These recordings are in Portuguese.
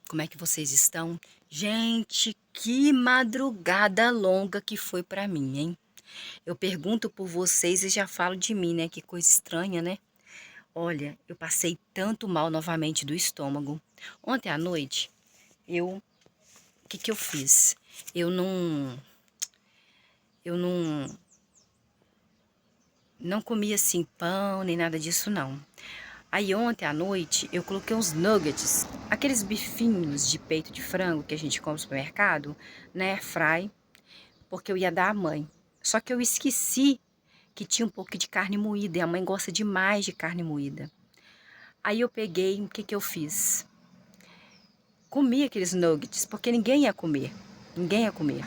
Como é que vocês estão? Gente, que madrugada longa que foi pra mim, hein? Eu pergunto por vocês e já falo de mim, né? Que coisa estranha, né? Olha, eu passei tanto mal novamente do estômago. Ontem à noite, o que que eu fiz? Eu não, eu não comi assim pão nem nada disso não. Aí ontem à noite eu coloquei uns nuggets, aqueles bifinhos de peito de frango que a gente compra no supermercado, na airfry, porque eu ia dar à mãe. Só que eu esqueci que tinha um pouco de carne moída e a mãe gosta demais de carne moída. Aí eu peguei, o que que eu fiz? Comi aqueles nuggets, porque ninguém ia comer. Ninguém ia comer.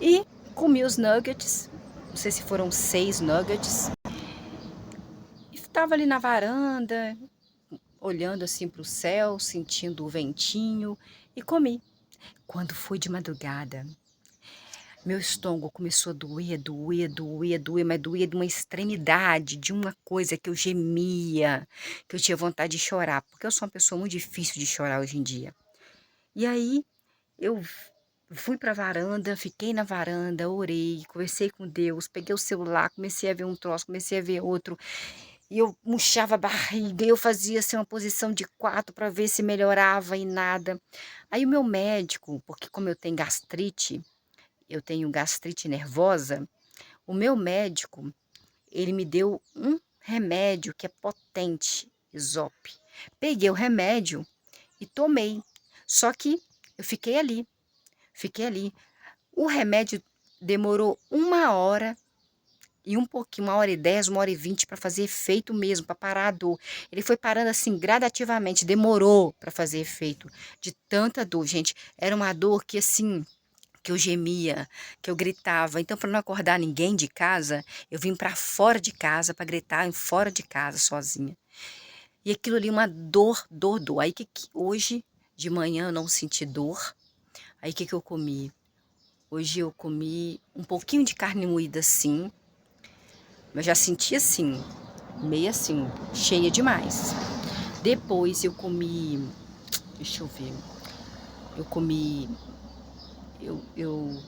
E comi os nuggets, não sei se foram 6 nuggets. E estava ali na varanda, olhando assim para o céu, sentindo o ventinho e comi. Quando foi de madrugada, meu estômago começou a doer, doer, doer, doer, mas doer de uma extremidade, de uma coisa que eu gemia, que eu tinha vontade de chorar, porque eu sou uma pessoa muito difícil de chorar hoje em dia. E aí eu fui para a varanda, fiquei na varanda, orei, conversei com Deus, peguei o celular, comecei a ver um troço, comecei a ver outro, e eu murchava a barriga, e eu fazia assim uma posição de 4 para ver se melhorava e nada. Aí o meu médico, porque como eu tenho gastrite nervosa, o meu médico, ele me deu um remédio que é potente, Isop. Peguei o remédio e tomei. Só que eu fiquei ali. O remédio demorou 1 hora e um pouquinho, 1h10, 1h20 para fazer efeito mesmo, para parar a dor. Ele foi parando assim gradativamente, demorou para fazer efeito de tanta dor, gente. Era uma dor que assim que eu gemia, que eu gritava. Então, para não acordar ninguém de casa, eu vim para fora de casa para gritar em fora de casa sozinha. E aquilo ali, uma dor, dor, dor. Aí que hoje de manhã eu não senti dor. Aí que eu comi? Hoje eu comi um pouquinho de carne moída sim, mas já senti assim, meio assim, cheia demais. Depois eu comi, deixa eu ver, eu comi eu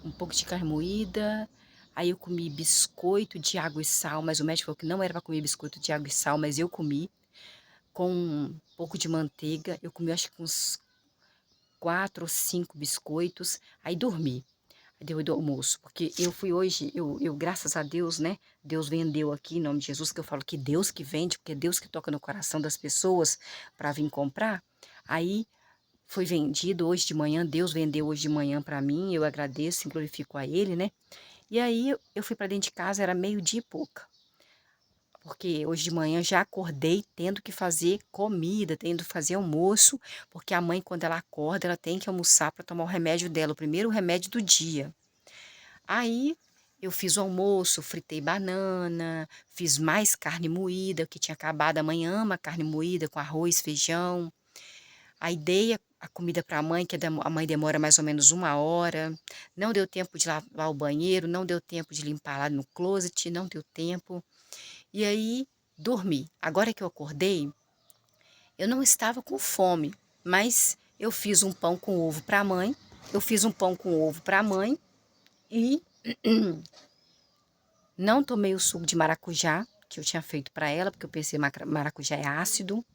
um pouco de carne moída, aí eu comi biscoito de água e sal, mas o médico falou que não era para comer biscoito de água e sal, mas eu comi com um pouco de manteiga, eu comi acho que uns 4 ou 5 biscoitos, aí dormi. Aí deu do almoço, porque eu fui hoje, graças a Deus, né? Deus vendeu aqui, em nome de Jesus, que eu falo que Deus que vende, porque é Deus que toca no coração das pessoas para vir comprar. Aí foi vendido hoje de manhã, Deus vendeu hoje de manhã para mim, eu agradeço e glorifico a Ele, né? E aí eu fui para dentro de casa, era meio-dia e pouca, porque hoje de manhã já acordei tendo que fazer comida, tendo que fazer almoço, porque a mãe, quando ela acorda, ela tem que almoçar para tomar o remédio dela, o primeiro remédio do dia. Aí eu fiz o almoço, fritei banana, fiz mais carne moída, que tinha acabado. A mãe ama carne moída com arroz, feijão. Aí dei a comida para a mãe, que a mãe demora mais ou menos 1 hora. Não deu tempo de lavar o banheiro, não deu tempo de limpar lá no closet, não deu tempo. E aí dormi. Agora que eu acordei, eu não estava com fome, mas eu fiz um pão com ovo para a mãe. Eu fiz um pão com ovo para a mãe e não tomei o suco de maracujá que eu tinha feito para ela, porque eu pensei maracujá é ácido.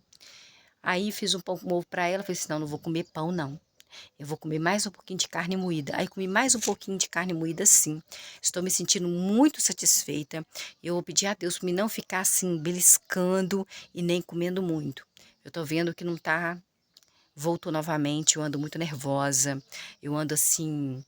Aí fiz um pão com ovo para ela, falei assim, não vou comer pão não. Eu vou comer mais um pouquinho de carne moída. Aí comi mais um pouquinho de carne moída sim. Estou me sentindo muito satisfeita. Eu vou pedir a Deus para me não ficar assim beliscando e nem comendo muito. Eu tô vendo que não tá, voltou novamente, eu ando muito nervosa. Eu ando assim,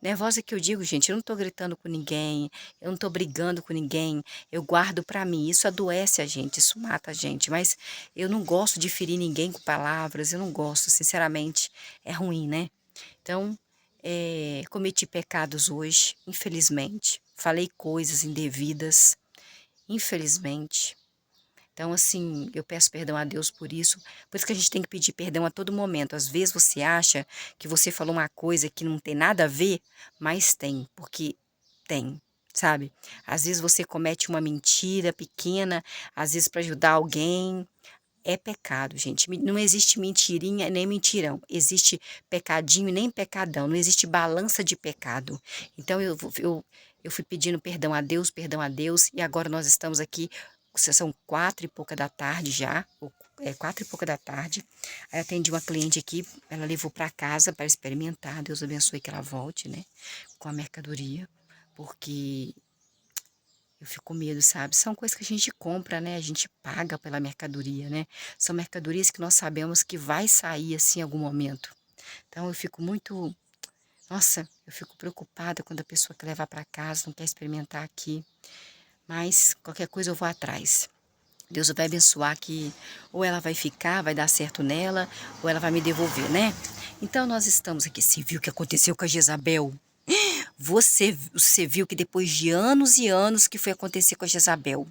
nervosa que eu digo, gente, eu não tô gritando com ninguém, eu não tô brigando com ninguém, eu guardo pra mim. Isso adoece a gente, isso mata a gente, mas eu não gosto de ferir ninguém com palavras, eu não gosto, sinceramente, é ruim, né? Então, cometi pecados hoje, infelizmente, falei coisas indevidas, infelizmente. Então, assim, eu peço perdão a Deus por isso que a gente tem que pedir perdão a todo momento. Às vezes você acha que você falou uma coisa que não tem nada a ver, mas tem, porque tem, sabe? Às vezes você comete uma mentira pequena, às vezes para ajudar alguém, é pecado, gente. Não existe mentirinha nem mentirão. Existe pecadinho nem pecadão. Não existe balança de pecado. Então eu fui pedindo perdão a Deus, e agora nós estamos aqui. São 4 e pouca da tarde já. 4 e pouca da tarde. Aí atendi uma cliente aqui, ela levou para casa para experimentar. Deus abençoe que ela volte, né? Com a mercadoria. Porque eu fico com medo, sabe? São coisas que a gente compra, né? A gente paga pela mercadoria, né? São mercadorias que nós sabemos que vai sair assim em algum momento. Então eu fico muito. Nossa, eu fico preocupada quando a pessoa quer levar para casa, não quer experimentar aqui. Mas qualquer coisa eu vou atrás. Deus vai abençoar que ou ela vai ficar, vai dar certo nela, ou ela vai me devolver, né? Então nós estamos aqui. Você viu o que aconteceu com a Jezabel? Você viu que depois de anos e anos que foi acontecer com a Jezabel?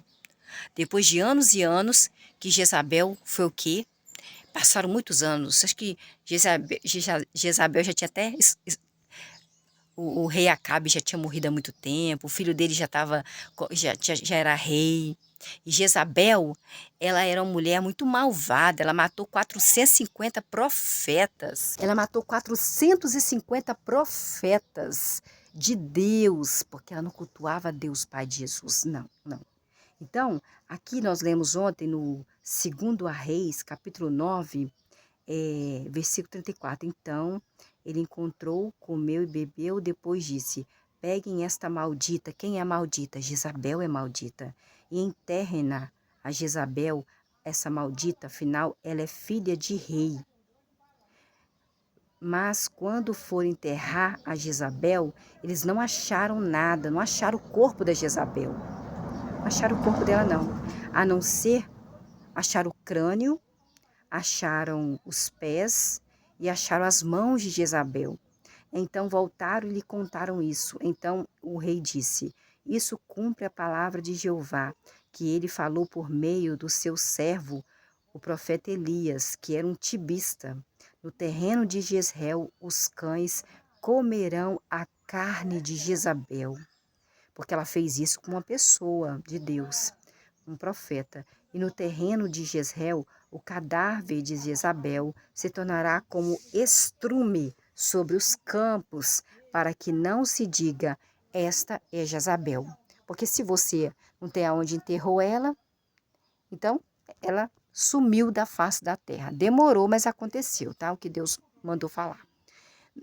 Depois de anos e anos que Jezabel foi o quê? Passaram muitos anos. Acho que Jezabel já tinha até. O rei Acabe já tinha morrido há muito tempo. O filho dele já estava. Já era rei. E Jezabel, ela era uma mulher muito malvada. Ela matou 450 profetas. Ela matou 450 profetas de Deus, porque ela não cultuava Deus, Pai de Jesus. Não, não. Então, aqui nós lemos ontem no 2 Reis, capítulo 9, versículo 34. Então, ele encontrou, comeu e bebeu, depois disse: peguem esta maldita. Quem é maldita? Jezabel é maldita. E enterrem-na, a Jezabel, essa maldita, afinal, ela é filha de rei. Mas quando foram enterrar a Jezabel, eles não acharam nada, não acharam o corpo da Jezabel. Não acharam o corpo dela, não. A não ser, acharam o crânio, acharam os pés e acharam as mãos de Jezabel. Então voltaram e lhe contaram isso. Então o rei disse: isso cumpre a palavra de Jeová, que ele falou por meio do seu servo, o profeta Elias, que era um tibista. No terreno de Jezreel, os cães comerão a carne de Jezabel. Porque ela fez isso com uma pessoa de Deus, um profeta. E no terreno de Jezreel, o cadáver de Jezabel se tornará como estrume sobre os campos, para que não se diga: esta é Jezabel. Porque se você não tem aonde enterrou ela, então ela sumiu da face da terra. Demorou, mas aconteceu, tá? O que Deus mandou falar.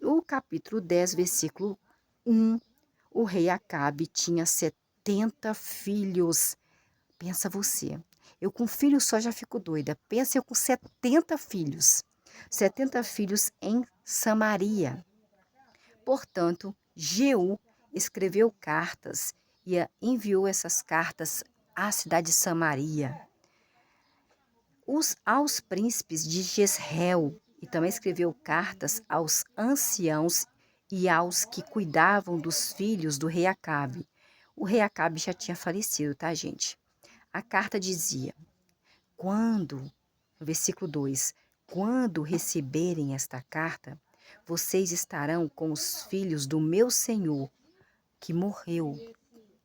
No capítulo 10, versículo 1, o rei Acabe tinha 70 filhos. Pensa você. Eu com filho só já fico doida. Pensa eu com 70 filhos. 70 filhos em Samaria. Portanto, Jeú escreveu cartas e enviou essas cartas à cidade de Samaria. Aos príncipes de Jezreel, e também escreveu cartas aos anciãos e aos que cuidavam dos filhos do rei Acabe. O rei Acabe já tinha falecido, tá, gente? A carta dizia: no versículo 2, quando receberem esta carta, vocês estarão com os filhos do meu senhor, que morreu,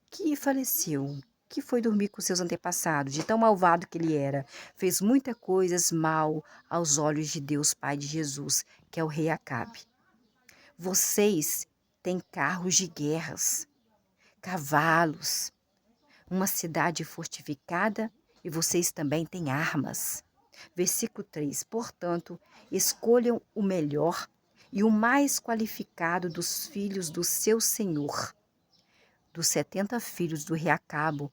que faleceu, que foi dormir com seus antepassados, de tão malvado que ele era. Fez muitas coisas mal aos olhos de Deus, Pai de Jesus, que é o rei Acabe. Vocês têm carros de guerras, cavalos, uma cidade fortificada, e vocês também têm armas. Versículo 3. Portanto, escolham o melhor e o mais qualificado dos filhos do seu senhor. Dos 70 filhos do rei Acabo,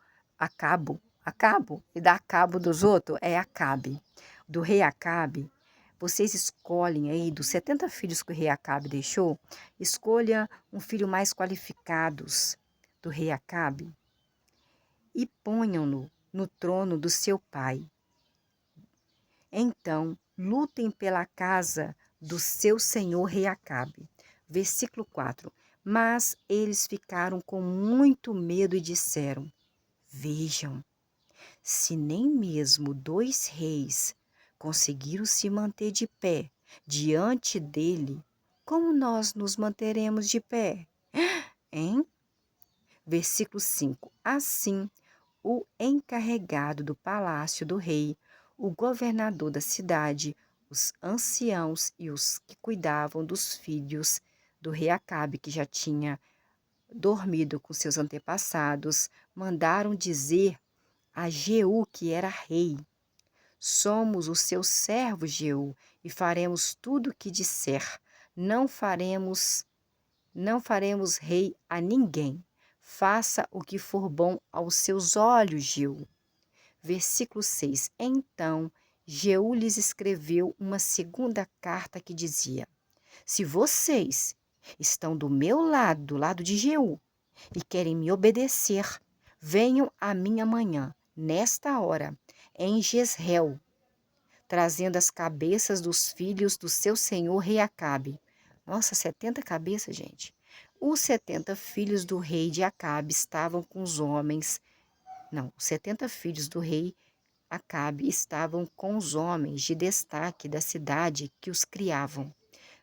e dá cabo dos outros, é Acabe. Do rei Acabe, vocês escolhem aí, dos 70 filhos que o rei Acabe deixou, escolha um filho mais qualificados do rei Acabe e ponham-no no trono do seu pai. Então, lutem pela casa do seu senhor rei Acabe. Versículo 4. Mas eles ficaram com muito medo e disseram: vejam, se nem mesmo 2 reis conseguiram se manter de pé diante dele, como nós nos manteremos de pé? Hein? Versículo 5. Assim, o encarregado do palácio do rei, o governador da cidade, os anciãos e os que cuidavam dos filhos do rei Acabe, que já tinha dormido com seus antepassados, mandaram dizer a Jeú, que era rei: somos os seus servos, Jeú, e faremos tudo o que disser. Não faremos rei a ninguém. Faça o que for bom aos seus olhos, Jeú. Versículo 6. Então Jeú lhes escreveu uma segunda carta que dizia: se vocês estão do meu lado, do lado de Jeú, e querem me obedecer, venham a mim amanhã, nesta hora, em Jezreel, trazendo as cabeças dos filhos do seu senhor rei Acabe. Nossa, 70 cabeças, gente. Os 70 filhos do rei de Acabe estavam com os homens. Não, os 70 filhos do rei Acabe estavam com os homens de destaque da cidade que os criavam.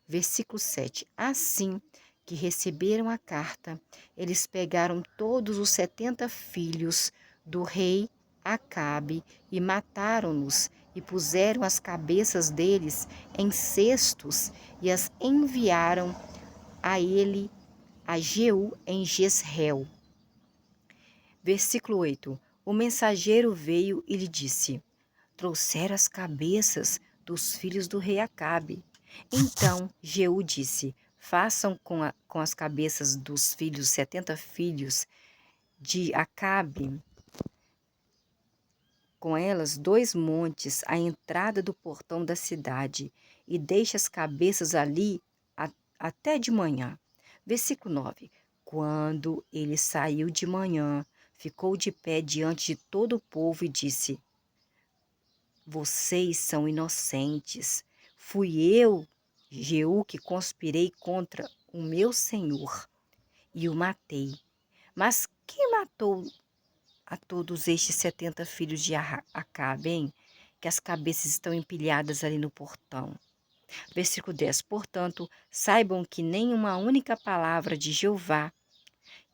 Versículo 7. Assim que receberam a carta, eles pegaram todos os 70 filhos do rei Acabe e mataram-nos e puseram as cabeças deles em cestos e as enviaram a ele, a Jeú, em Jezreel. Versículo 8. O mensageiro veio e lhe disse: trouxeram as cabeças dos filhos do rei Acabe. Então Jeú disse: façam com as cabeças dos filhos, 70 filhos de Acabe, com elas 2 montes à entrada do portão da cidade, e deixe as cabeças ali até de manhã. Versículo 9. Quando ele saiu de manhã, ficou de pé diante de todo o povo e disse: vocês são inocentes. Fui eu, Jeú, que conspirei contra o meu senhor e o matei. Mas quem matou a todos estes 70 filhos de Acabe, hein? Que as cabeças estão empilhadas ali no portão. Versículo 10. Portanto, saibam que nem uma única palavra de Jeová,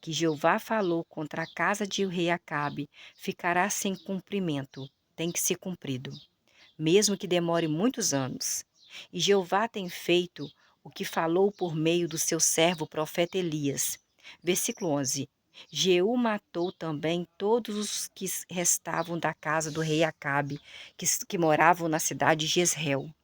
que Jeová falou contra a casa de rei Acabe, ficará sem cumprimento. Tem que ser cumprido, mesmo que demore muitos anos. E Jeová tem feito o que falou por meio do seu servo profeta Elias. Versículo 11. Jeú matou também todos os que restavam da casa do rei Acabe, que moravam na cidade de Jezreel,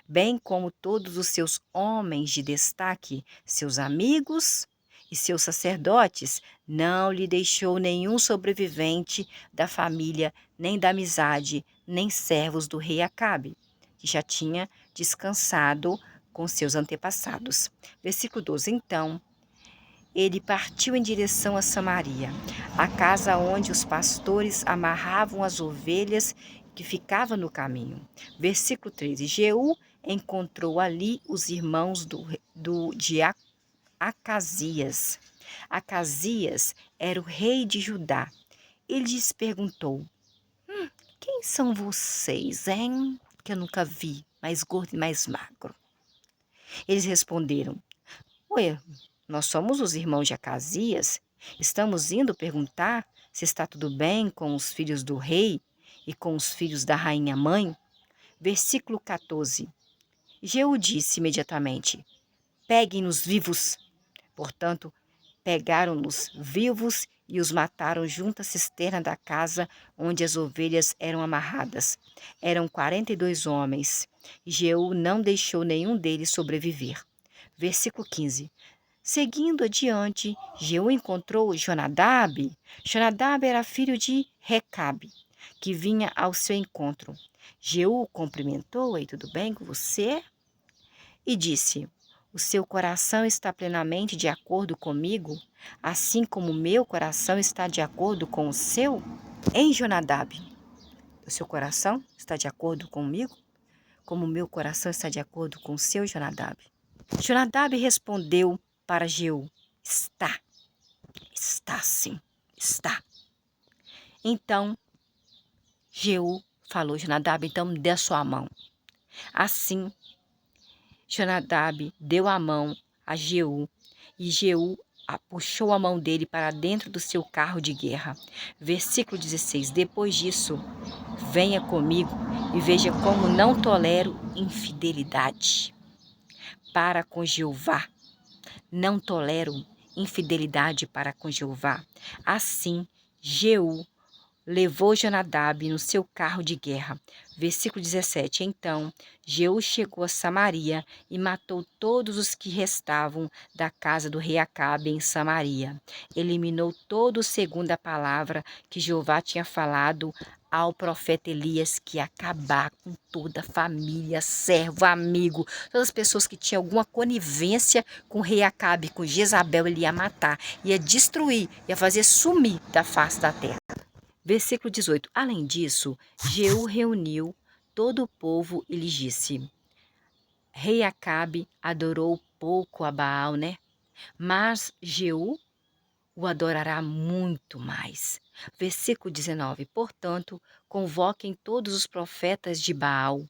bem como todos os seus homens de destaque, seus amigos e seus sacerdotes. Não lhe deixou nenhum sobrevivente da família, nem da amizade, nem servos do rei Acabe, que já tinha descansado com seus antepassados. Versículo 12. Então ele partiu em direção a Samaria, a casa onde os pastores amarravam as ovelhas que ficavam no caminho. Versículo 13. Jeú encontrou ali os irmãos de Acasias. Acasias era o rei de Judá. Ele lhes perguntou: quem são vocês, hein? Que eu nunca vi, mais gordo e mais magro. Eles responderam: ué, nós somos os irmãos de Acasias. Estamos indo perguntar se está tudo bem com os filhos do rei e com os filhos da rainha mãe. Versículo 14. Jeú disse imediatamente: peguem-nos vivos. Portanto, pegaram-nos vivos e os mataram junto à cisterna da casa onde as ovelhas eram amarradas. Eram 42 homens. Jeú não deixou nenhum deles sobreviver. Versículo 15. Seguindo adiante, Jeú encontrou Jonadab. Jonadab era filho de Recabe, que vinha ao seu encontro. Jeú o cumprimentou: "Ei, tudo bem com você?" E disse: "O seu coração está plenamente de acordo comigo, assim como o meu coração está de acordo com o seu?" Em Jonadab, o seu coração está de acordo comigo, como o meu coração está de acordo com o seu, Jonadab? Jonadab respondeu para Jeú: está sim, está. Então Jeú falou: Jonadab, então me dê a sua mão. Assim Jonadab deu a mão a Jeú, e Jeú puxou a mão dele para dentro do seu carro de guerra. Versículo 16. Depois disso, venha comigo e veja como não tolero infidelidade para com Jeová. Não tolero infidelidade para com Jeová. Assim, Jeú levou Jonadab no seu carro de guerra. Versículo 17. Então, Jeú chegou a Samaria e matou todos os que restavam da casa do rei Acabe em Samaria. Eliminou todos segundo a palavra que Jeová tinha falado ao profeta Elias, que ia acabar com toda a família, servo, amigo, todas as pessoas que tinham alguma conivência com o rei Acabe, com Jezabel, ele ia matar, ia destruir, ia fazer sumir da face da terra. Versículo 18. Além disso, Jeú reuniu todo o povo e lhes disse: Rei Acabe adorou pouco a Baal, né? Mas Jeú o adorará muito mais. Versículo 19. Portanto, convoquem todos os profetas de Baal,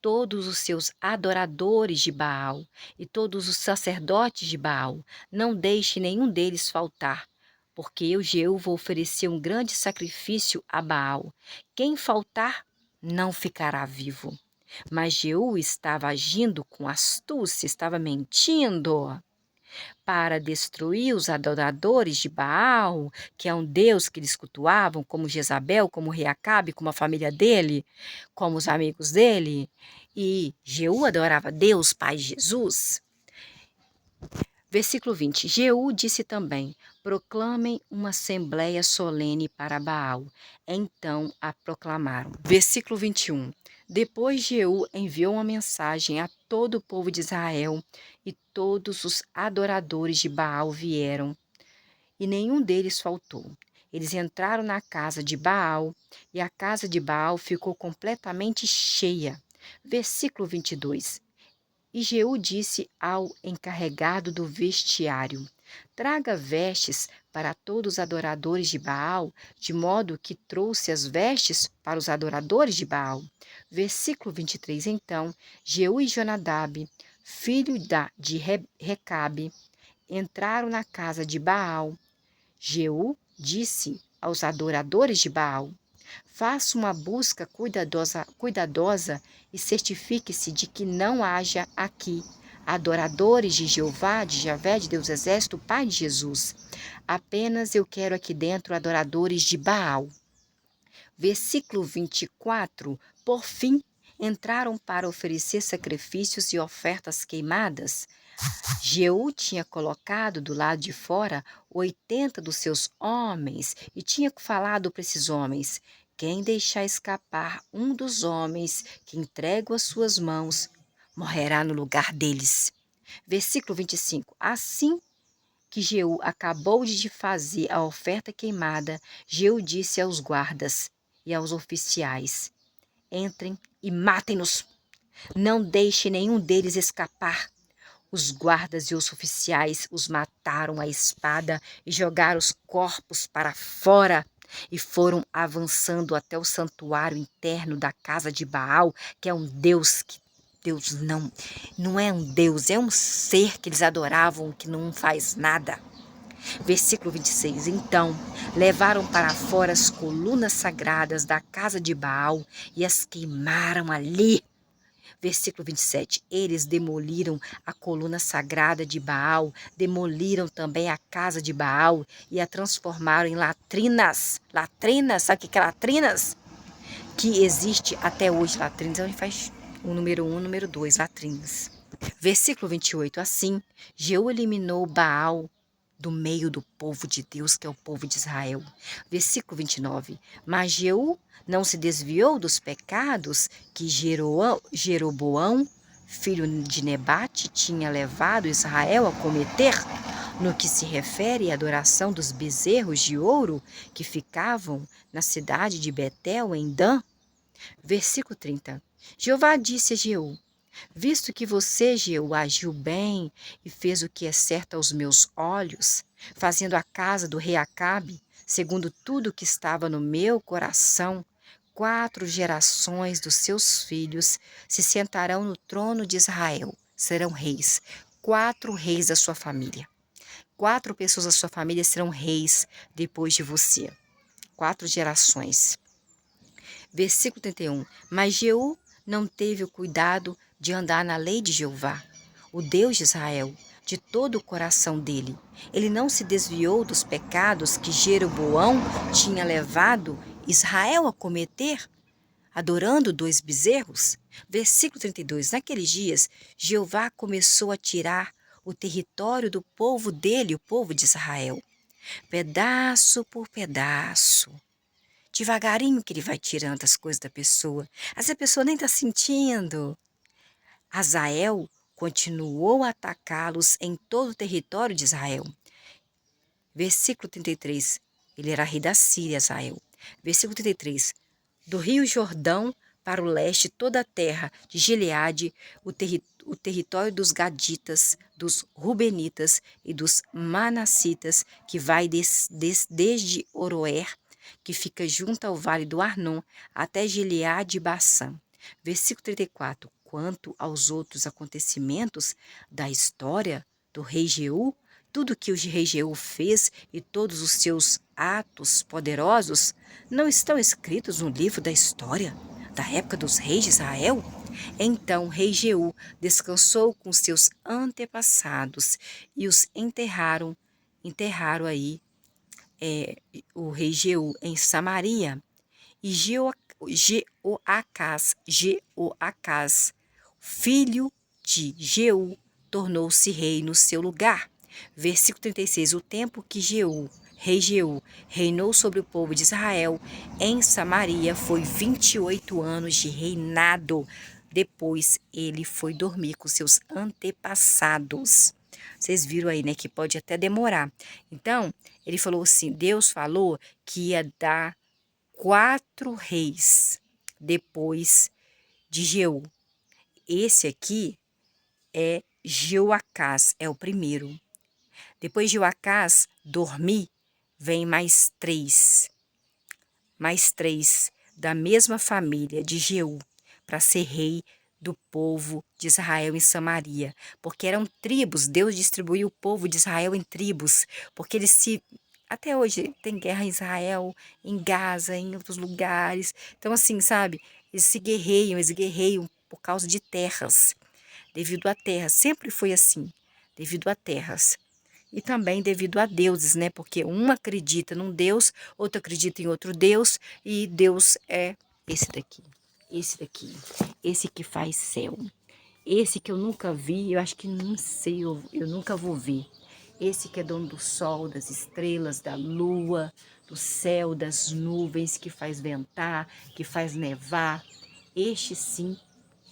todos os seus adoradores de Baal e todos os sacerdotes de Baal. Não deixe nenhum deles faltar, porque eu, Jeú, vou oferecer um grande sacrifício a Baal. Quem faltar não ficará vivo. Mas Jeú estava agindo com astúcia, estava mentindo para destruir os adoradores de Baal, que é um deus que eles cultuavam, como Jezabel, como o rei Acabe, como a família dele, como os amigos dele. E Jeú adorava Deus, Pai de Jesus. Versículo 20. Jeú disse também: proclamem uma assembleia solene para Baal. Então a proclamaram. Versículo 21. Depois Jeú enviou uma mensagem a todo o povo de Israel, e todos os adoradores de Baal vieram, e nenhum deles faltou. Eles entraram na casa de Baal, e a casa de Baal ficou completamente cheia. Versículo 22. E Jeú disse ao encarregado do vestiário: traga vestes para todos os adoradores de Baal, de modo que trouxe as vestes para os adoradores de Baal. Versículo 23. Então, Jeú e Jonadab, filho de Recabe, entraram na casa de Baal. Jeú disse aos adoradores de Baal: faça uma busca cuidadosa e certifique-se de que não haja aqui adoradores de Jeová, de Javé, de Deus Exército, Pai de Jesus. Apenas eu quero aqui dentro adoradores de Baal. Versículo 24. Por fim, entraram para oferecer sacrifícios e ofertas queimadas. Jeú tinha colocado do lado de fora 80 dos seus homens e tinha falado para esses homens: quem deixar escapar um dos homens que entrego às suas mãos, morrerá no lugar deles. Versículo 25. Assim que Jeú acabou de fazer a oferta queimada, Jeú disse aos guardas e aos oficiais: entrem e matem-nos. Não deixe nenhum deles escapar. Os guardas e os oficiais os mataram à espada e jogaram os corpos para fora e foram avançando até o santuário interno da casa de Baal, que é um deus que Deus não é um deus, é um ser que eles adoravam que não faz nada. Versículo 26. Então levaram para fora as colunas sagradas da casa de Baal e as queimaram ali. Versículo 27. Eles demoliram a coluna sagrada de Baal, demoliram também a casa de Baal e a transformaram em latrinas. Latrinas, sabe o que é latrinas? Que existe até hoje, latrinas. A gente faz o número 1, número 2, latrinas. Versículo 28. Assim, Jeú eliminou Baal do meio do povo de Deus, que é o povo de Israel. Versículo 29. Mas Jeú não se desviou dos pecados que Jeroboão, filho de Nebate, tinha levado Israel a cometer, no que se refere à adoração dos bezerros de ouro que ficavam na cidade de Betel, em Dan. Versículo 30. Jeová disse a Jeú: visto que você, Jeú, agiu bem e fez o que é certo aos meus olhos, fazendo a casa do rei Acabe, segundo tudo que estava no meu coração, 4 gerações dos seus filhos se sentarão no trono de Israel, serão reis, 4 reis da sua família. 4 pessoas da sua família serão reis depois de você. 4 gerações. Versículo 31. Mas Jeú não teve o cuidado de andar na lei de Jeová, o Deus de Israel, de todo o coração dele. Ele não se desviou dos pecados que Jeroboão tinha levado Israel a cometer, adorando 2 bezerros. Versículo 32. Naqueles dias, Jeová começou a tirar o território do povo dele, o povo de Israel, pedaço por pedaço. Devagarinho que ele vai tirando as coisas da pessoa. Essa pessoa nem está sentindo. Hazael continuou a atacá-los em todo o território de Israel. Versículo 33. Ele era rei da Síria, Hazael. Versículo 33. Do rio Jordão para o leste, toda a terra de Gileade, o território dos Gaditas, dos Rubenitas e dos Manassitas, que vai desde Oroer, que fica junto ao vale do Arnon, até Gileade e Bassã. Versículo 34. Quanto aos outros acontecimentos da história do rei Jeú, tudo que o rei Jeú fez e todos os seus atos poderosos não estão escritos no livro da história da época dos reis de Israel? Então o rei Jeú descansou com seus antepassados e os enterraram aí o rei Jeú em Samaria. E Jeoacás, filho de Jeú, tornou-se rei no seu lugar. Versículo 36. O tempo que rei Jeú, reinou sobre o povo de Israel em Samaria foi 28 anos de reinado. Depois ele foi dormir com seus antepassados. Vocês viram aí, né, que pode até demorar. Então, ele falou assim, Deus falou que ia dar 4 reis depois de Jeú. Esse aqui é Jeoacás, é o primeiro. Depois de Jeoacás dormir, vem mais 3. Mais 3 da mesma família de Jeú, para ser rei do povo de Israel em Samaria. Porque eram tribos, Deus distribuiu o povo de Israel em tribos, porque eles se... Até hoje tem guerra em Israel, em Gaza, em outros lugares. Então assim, sabe, eles guerreiam por causa de terras, devido a terras. Sempre foi assim, devido a terras. E também devido a deuses, né? Porque um acredita num Deus, outro acredita em outro Deus, e Deus é esse daqui, esse que faz céu. Esse que eu nunca vi, eu acho que não sei, eu nunca vou ver. Esse que é dono do sol, das estrelas, da lua, do céu, das nuvens, que faz ventar, que faz nevar. Este sim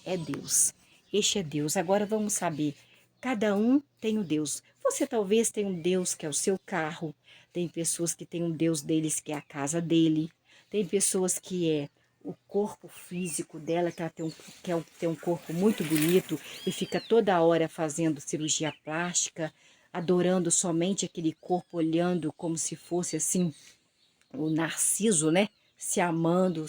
é Deus. Este é Deus. Agora vamos saber, cada um tem um Deus. Você talvez tenha um Deus que é o seu carro. Tem pessoas que têm um Deus deles que é a casa dele. Tem pessoas que é o corpo físico dela, que ela quer ter um corpo muito bonito e fica toda hora fazendo cirurgia plástica, adorando somente aquele corpo, olhando como se fosse assim, o narciso, né? Se amando,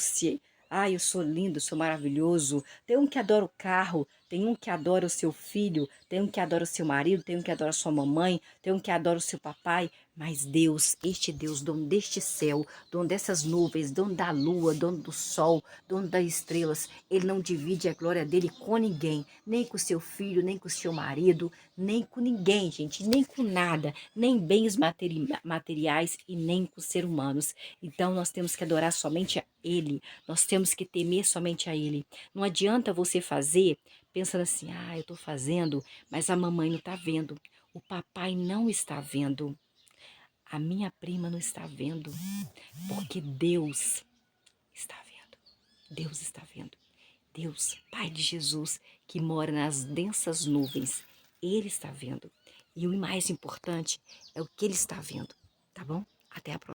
eu sou lindo, sou maravilhoso. Tem um que adora o carro, tem um que adora o seu filho, tem um que adora o seu marido, tem um que adora a sua mamãe, tem um que adora o seu papai. Mas Deus, este Deus, dono deste céu, dono dessas nuvens, dono da lua, dono do sol, dono das estrelas, ele não divide a glória dele com ninguém, nem com o seu filho, nem com o seu marido, nem com ninguém, gente, nem com nada, nem bens materiais e nem com seres humanos. Então nós temos que adorar somente a ele, nós temos que temer somente a ele. Não adianta você fazer pensando assim, eu estou fazendo, mas a mamãe não está vendo, o papai não está vendo, a minha prima não está vendo, porque Deus está vendo. Deus está vendo. Deus, Pai de Jesus, que mora nas densas nuvens, Ele está vendo. E o mais importante é o que Ele está vendo, tá bom? Até a próxima.